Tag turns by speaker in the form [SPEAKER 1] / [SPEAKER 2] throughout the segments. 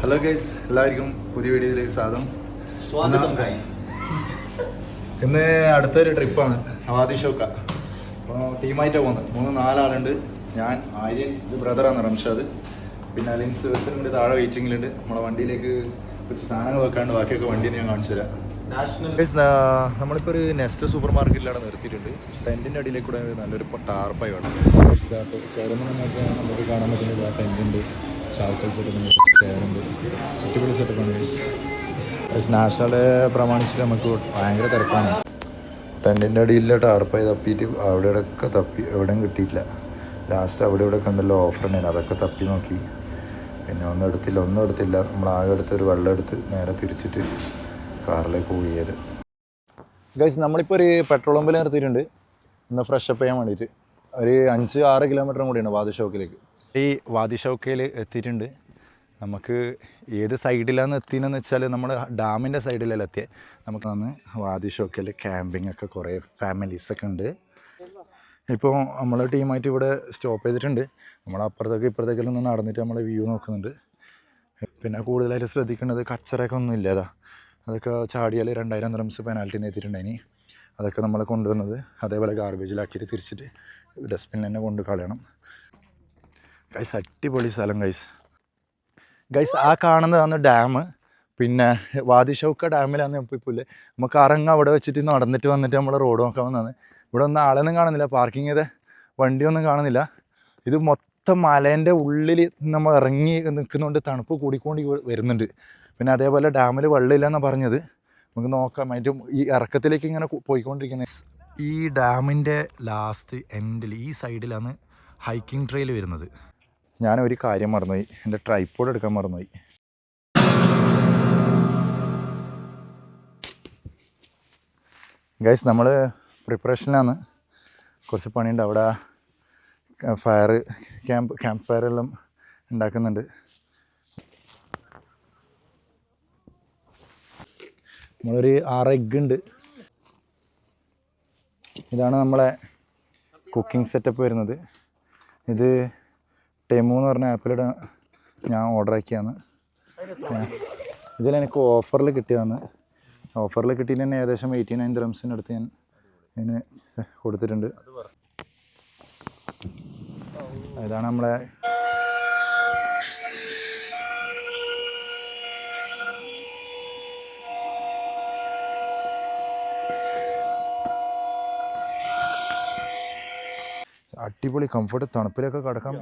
[SPEAKER 1] Hello guys, എല്ലാവർക്കും പുതിയ വീഡിയോയിലേക്ക്
[SPEAKER 2] സ്വാഗതം ഗൈസ്.
[SPEAKER 1] ഇന്ന് അടുത്തൊരു ട്രിപ്പാണ് അവാദി ഷോക്ക. അപ്പോൾ ടീമായിട്ടാണ് പോകുന്നത്. 3-4 ആളുണ്ട്. ഞാൻ, ആര്യൻ, ഇത് ബ്രദറാണ് റംഷാദ്, പിന്നെ അലിൻസ് വേണ്ടി താഴെ വെയിറ്റിങ്ങിലുണ്ട്. നമ്മളെ വണ്ടിയിലേക്ക് കുറച്ച് സാധനങ്ങൾ വെക്കാണ്ട് ബാക്കിയൊക്കെ വണ്ടിയിൽ ഞാൻ കാണിച്ചു തരാം. നമ്മളിപ്പോൾ ഒരു നെസ്റ്റ് സൂപ്പർ മാർക്കറ്റിലാണ് നിർത്തിയിട്ടുണ്ട്. ടെൻറ്റിൻ്റെ അടിയിലേക്ക് കൂടെ നല്ലൊരു ടാർപ്പായി വേണം. കയറുമ്പോൾ നമുക്ക് കാണാൻ പറ്റുന്ന ടെൻറ്റുണ്ട്, ചാവക്കൽ സെറ്റപ്പുണ്ട്, ചെയറുണ്ട്, അടിപൊളി സെറ്റപ്പാണ്. നാഷണൽ പ്രമാണിച്ചിട്ട് നമുക്ക് ഭയങ്കര തിരക്കാണ്. ടെൻറ്റിൻ്റെ അടിയിലെ ടാർപ്പായി തപ്പിയിട്ട് അവിടെയൊക്കെ തപ്പി എവിടെയും കിട്ടിയിട്ടില്ല. ലാസ്റ്റ് അവിടെ ഇവിടെയൊക്കെ എന്തെല്ലാം ഓഫർ ഉണ്ടായിരുന്നു, അതൊക്കെ തപ്പി നോക്കി. പിന്നെ ഒന്നും എടുത്തില്ല. നമ്മൾ ആകെ എടുത്ത് ഒരു വെള്ളം എടുത്ത് നേരെ തിരിച്ചിട്ട് കാറിലേക്ക് പോയത്. ഗൈസ്, നമ്മളിപ്പോൾ ഒരു പെട്രോൾ പമ്പിൽ നിർത്തിയിട്ടുണ്ട് ഒന്ന് ഫ്രഷപ്പ് ചെയ്യാൻ വേണ്ടിയിട്ട്. ഒരു 5-6 കിലോമീറ്ററും കൂടിയാണ് വാദി ഷൗക്കയിലേക്ക്. ഈ വാദി ഷൗക്കയിൽ എത്തിയിട്ടുണ്ട്. നമുക്ക് ഏത് സൈഡിലാണ് എത്തിയെന്ന് വെച്ചാൽ നമ്മൾ ഡാമിൻ്റെ സൈഡിലല്ല എത്തിയത്. നമുക്ക് വന്ന് വാദി ഷൗക്കയിൽ ക്യാമ്പിംഗ് ഒക്കെ കുറേ ഫാമിലീസൊക്കെ ഉണ്ട്. ഇപ്പോൾ നമ്മൾ ടീമായിട്ട് ഇവിടെ സ്റ്റോപ്പ് ചെയ്തിട്ടുണ്ട്. നമ്മൾ ഇപ്പുറത്തേക്കെല്ലാം ഒന്ന് നടന്നിട്ട് നമ്മൾ വ്യൂ നോക്കുന്നുണ്ട്. പിന്നെ കൂടുതലായിട്ട് ശ്രദ്ധിക്കേണ്ടത് കച്ചറയൊക്കെ ഒന്നും ഇല്ലാതാ. അതൊക്കെ ചാടിയാൽ 2000 ദിർഹംസ് പെനാൽറ്റി എത്തിയിട്ടുണ്ടായിനി. അതൊക്കെ നമ്മൾ കൊണ്ടുവന്നത് അതേപോലെ ഗാർബേജിലാക്കിയിട്ട് തിരിച്ചിട്ട് ഡസ്റ്റ്ബിനിൽ തന്നെ കൊണ്ട് കളയണം. ഗൈസ്, അടിപൊളി സ്ഥലം ഗൈസ്. ആ കാണുന്നതാണ് ഡാം. പിന്നെ വാദി ഷൗക്ക ഡാമിലാണ് ഇപ്പോൾ ഇല്ലേ. നമുക്ക് ഇറങ്ങാം, അവിടെ വെച്ചിട്ട് നടന്നിട്ട് വന്നിട്ട് നമ്മൾ റോഡ് നോക്കാൻ വന്നതാണ്. ഇവിടെ ഒന്നും ആളൊന്നും കാണുന്നില്ല, പാർക്കിംഗ് ചെയ്ത വണ്ടിയൊന്നും കാണുന്നില്ല. ഇത് മൊത്തം മലേൻ്റെ ഉള്ളിൽ നമ്മൾ ഇറങ്ങി നിൽക്കുന്നതുകൊണ്ട് തണുപ്പ് കൂടിക്കൊണ്ട് വരുന്നുണ്ട്. പിന്നെ അതേപോലെ ഡാമിൽ വെള്ളമില്ലെന്നാണ് പറഞ്ഞത്. നമുക്ക് നോക്കാം. അതിൻ്റെ ഈ ഇറക്കത്തിലേക്ക് ഇങ്ങനെ പോയിക്കൊണ്ടിരിക്കുന്നത്. ഈ ഡാമിൻ്റെ ലാസ്റ്റ് എൻഡിൽ ഈ സൈഡിലാണ് ഹൈക്കിംഗ് ട്രെയിൽ വരുന്നത്. ഞാനൊരു കാര്യം മറന്നുപോയി, എൻ്റെ ട്രൈപ്പോഡ് എടുക്കാൻ മറന്നുപോയി. ഗൈസ്, നമ്മൾ പ്രിപ്പറേഷനിലാണ്. കുറച്ച് പണിയുണ്ട്. അവിടെ ക്യാമ്പ് ഫയറെല്ലാം ഉണ്ടാക്കുന്നുണ്ട്. നമ്മളൊരു 6 എഗ്ഗ് ഉണ്ട്. ഇതാണ് നമ്മളെ കുക്കിംഗ് സെറ്റപ്പ് വരുന്നത്. ഇത് ടെമു എന്ന് പറഞ്ഞ ആപ്പിലൂടെ ഞാൻ ഓർഡർ ആക്കിയാണ്. ഇതിലെനിക്ക് ഓഫറിൽ കിട്ടിയതാണ്. ഓഫറിൽ കിട്ടിയിട്ട് തന്നെ ഏകദേശം 89 ദിർഹംസിൻ്റെ അടുത്ത് ഞാൻ ഇതിന് കൊടുത്തിട്ടുണ്ട്. ഇതാണ് നമ്മളെ അടിപൊളി കംഫർട്ട്, തണുപ്പിലൊക്കെ കിടക്കാൻ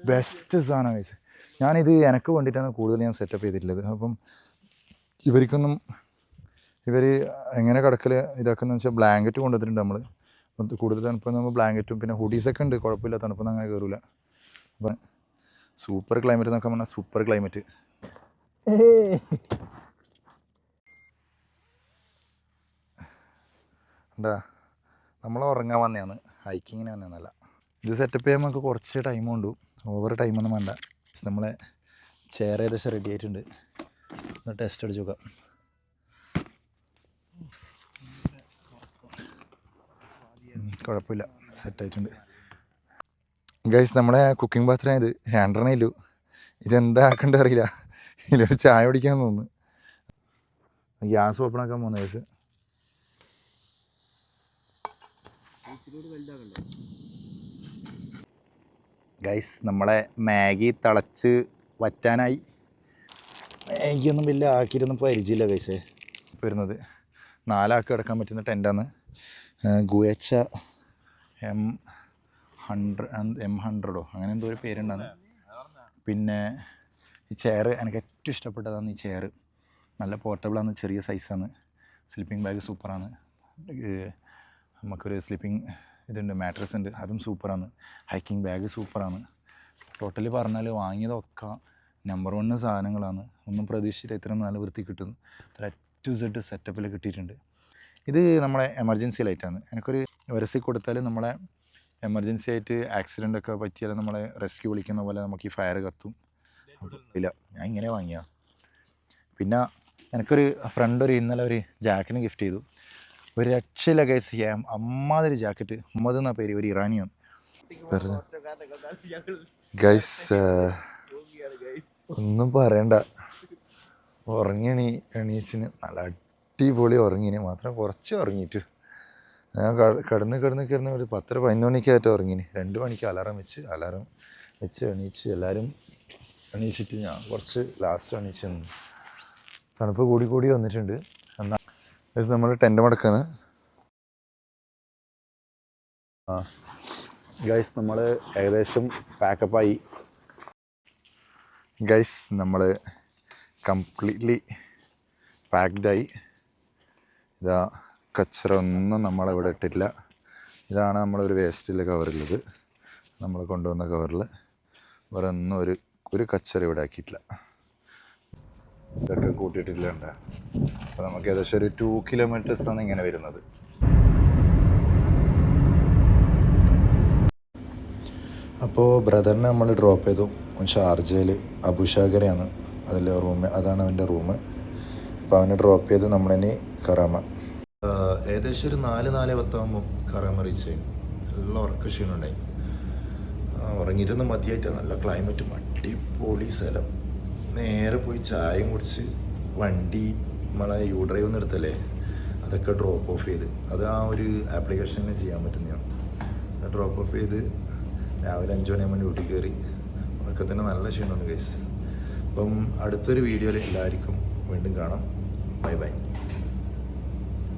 [SPEAKER 1] ബെസ്റ്റ് സാധനം കഴിച്ച്. ഞാനിത് എനിക്ക് വേണ്ടിയിട്ടാണ് കൂടുതൽ ഞാൻ സെറ്റപ്പ് ചെയ്തിട്ടുള്ളത്. അപ്പം ഇവർ എങ്ങനെ കിടക്കൽ ഇതാക്കുന്ന വെച്ചാൽ ബ്ലാങ്കറ്റ് കൊണ്ടുവന്നിട്ടുണ്ട്. നമ്മൾ കൂടുതൽ തണുപ്പ് നമ്മൾ ബ്ലാങ്കറ്റും പിന്നെ ഹുഡീസൊക്കെ ഉണ്ട്. കുഴപ്പമില്ല, തണുപ്പൊന്നും അങ്ങനെ കയറില്ല. അപ്പം സൂപ്പർ ക്ലൈമറ്റ് എന്നൊക്കെ പറഞ്ഞാൽ സൂപ്പർ ക്ലൈമറ്റ്. എന്താ, നമ്മൾ ഉറങ്ങാൻ വന്നതാണ്, ഹൈക്കിങ്ങിന് വന്നതല്ല. ഇത് സെറ്റപ്പ് ചെയ്യാൻ നമുക്ക് കുറച്ച് ടൈം കൊണ്ടു, ഓവർ ടൈമൊന്നും വേണ്ട. നമ്മളെ ചെയർ ഏകദേശം റെഡി ആയിട്ടുണ്ട്. ഒന്ന് ടെസ്റ്റ് അടിച്ച് നോക്കാം. കുഴപ്പമില്ല, സെറ്റായിട്ടുണ്ട്. ഗൈസ്, നമ്മളെ കുക്കിംഗ് പാത്രം ഇത് 2 ഇല്ലു. ഇതെന്താ ആക്കേണ്ട അറിയില്ല. ഇതിലൊരു ചായ കുടിക്കാൻ തോന്നുന്നു. ഗ്യാസ് ഓപ്പൺ ആക്കാൻ പോകുന്ന ഗൈസ്. ഗൈസ്, നമ്മളെ മാഗി തിളച്ച് വറ്റാനായി. മാഗിയൊന്നും വലിയ ആക്കിയിട്ടൊന്നും പരിചയമില്ല ഗൈസേ. വരുന്നത് 4 ആൾക്ക് കിടക്കാൻ പറ്റുന്ന ടെൻറ്റാണ്. ഗുയച്ച M100 അങ്ങനെ എന്തോ ഒരു പേരുണ്ടാണ്. പിന്നെ ഈ ചെയർ എനിക്ക് ഏറ്റവും ഇഷ്ടപ്പെട്ടതാണ്. ഈ ചെയർ നല്ല പോർട്ടബിളാണ്, ചെറിയ സൈസാണ്. സ്ലീപ്പിംഗ് ബാഗ് സൂപ്പറാണ്. നമുക്കൊരു സ്ലീപ്പിംഗ് ഇതുണ്ട്, മാട്രസ് ഉണ്ട്, അതും സൂപ്പറാണ്. ഹൈക്കിംഗ് ബാഗ് സൂപ്പറാണ്. ടോട്ടലി പറഞ്ഞാൽ വാങ്ങിയതൊക്കെ നമ്പർ 1 സാധനങ്ങളാണ്. ഒന്നും പ്രതീക്ഷിച്ചിട്ട് ഇത്രയും നല്ല വൃത്തി കിട്ടുന്നു. A to Z സെറ്റപ്പിൽ കിട്ടിയിട്ടുണ്ട്. ഇത് നമ്മളെ എമർജൻസി ലൈറ്റാണ്. എനിക്കൊരു വരസി കൊടുത്താൽ നമ്മളെ എമർജൻസി ആയിട്ട് ആക്സിഡൻ്റ് ഒക്കെ പറ്റിയാൽ നമ്മളെ റെസ്ക്യൂ വിളിക്കുന്ന പോലെ നമുക്ക് ഈ ഫയർ കത്തും. ഇല്ല, ഞാൻ ഇങ്ങനെ വാങ്ങിയ. പിന്നെ എനിക്കൊരു ഫ്രണ്ട് ഇന്നലെ ഒരു ജാക്കറ്റ് ഗിഫ്റ്റ് ചെയ്തു. ഒരു രക്ഷയില്ല ഗൈസ്. അമ്മാതിരി ജാക്കറ്റ്. മുഹമ്മദ് എന്നാ പേര്, ഒരു ഇറാനിയാണ്. ഗൈസ് ഒന്നും പറയണ്ട, എണീച്ചിന് നല്ല അടിപൊളി ഉറങ്ങിന്, മാത്രം കുറച്ച് ഉറങ്ങിയിട്ട് ഞാൻ കിടന്ന് ഒരു 10-11 മണിക്കായിട്ട് ഉറങ്ങിന്. 2 മണിക്ക് അലാറം വെച്ച് എണീച്ച് എല്ലാവരും എണീച്ചിട്ട് ഞാൻ കുറച്ച് ലാസ്റ്റ് എണീച്ച് നിന്ന്. തണുപ്പ് കൂടി വന്നിട്ടുണ്ട്. എന്നാൽ നമ്മൾ ടെൻ്റ് മടക്കാണ്. ഗൈസ് നമ്മൾ ഏകദേശം പാക്കപ്പായി. ഗൈസ് നമ്മൾ കംപ്ലീറ്റ്ലി പാക്ഡായി. ഇതാ കച്ചറ ഒന്നും നമ്മളിവിടെ ഇട്ടിട്ടില്ല. ഇതാണ് നമ്മളൊരു വേസ്റ്റിലെ കവറുള്ളത്, നമ്മൾ കൊണ്ടുവന്ന കവറിൽ. വേറെ ഒന്നും ഒരു കച്ചറ ഇവിടെ ആക്കിയിട്ടില്ല. ഇതൊക്കെ കൂട്ടിയിട്ടില്ല ഉണ്ട്. അപ്പോൾ നമുക്ക് ഏകദേശം ഒരു 2 കിലോമീറ്റേഴ്സാണ് ഇങ്ങനെ വരുന്നത്. അപ്പോൾ ബ്രദറിനെ നമ്മൾ ഡ്രോപ്പ് ചെയ്തു ഷാർജയിൽ. അബുഷാഗരയാണ് അതിലെ റൂം, അതാണ് അവൻ്റെ റൂം. അപ്പോൾ അവനെ ഡ്രോപ്പ് ചെയ്ത് നമ്മളിനി കറാമ. ഏകദേശം ഒരു 4-4:10 കറാമ റീച്ച് ചെയ്യും. നല്ല ഉറക്ക ക്ഷീണമുണ്ടായി. ഉറങ്ങിയിട്ടൊന്ന് മതിയായിട്ട്. നല്ല ക്ലൈമറ്റും അടിപൊളി സ്ഥലം. നേരെ പോയി ചായയും കുടിച്ച് വണ്ടി നമ്മളെ ഡ്രൈവ് ഒന്നും എടുത്തല്ലേ, അതൊക്കെ ഡ്രോപ്പ് ഓഫ് ചെയ്ത്, അത് ആ ഒരു ആപ്ലിക്കേഷനിൽ ചെയ്യാൻ പറ്റുന്നതാണ്. ഡ്രോപ്പ് ഓഫ് ചെയ്ത് രാവിലെ 5 മണിയാകുമ്പോൾ ഡ്യൂട്ടി കയറി. ഉറക്കത്തിന് നല്ല ക്ഷീണമുണ്ട് ഗൈസ്. അപ്പം അടുത്തൊരു വീഡിയോയിൽ എല്ലാവർക്കും വീണ്ടും കാണാം. Bye bye.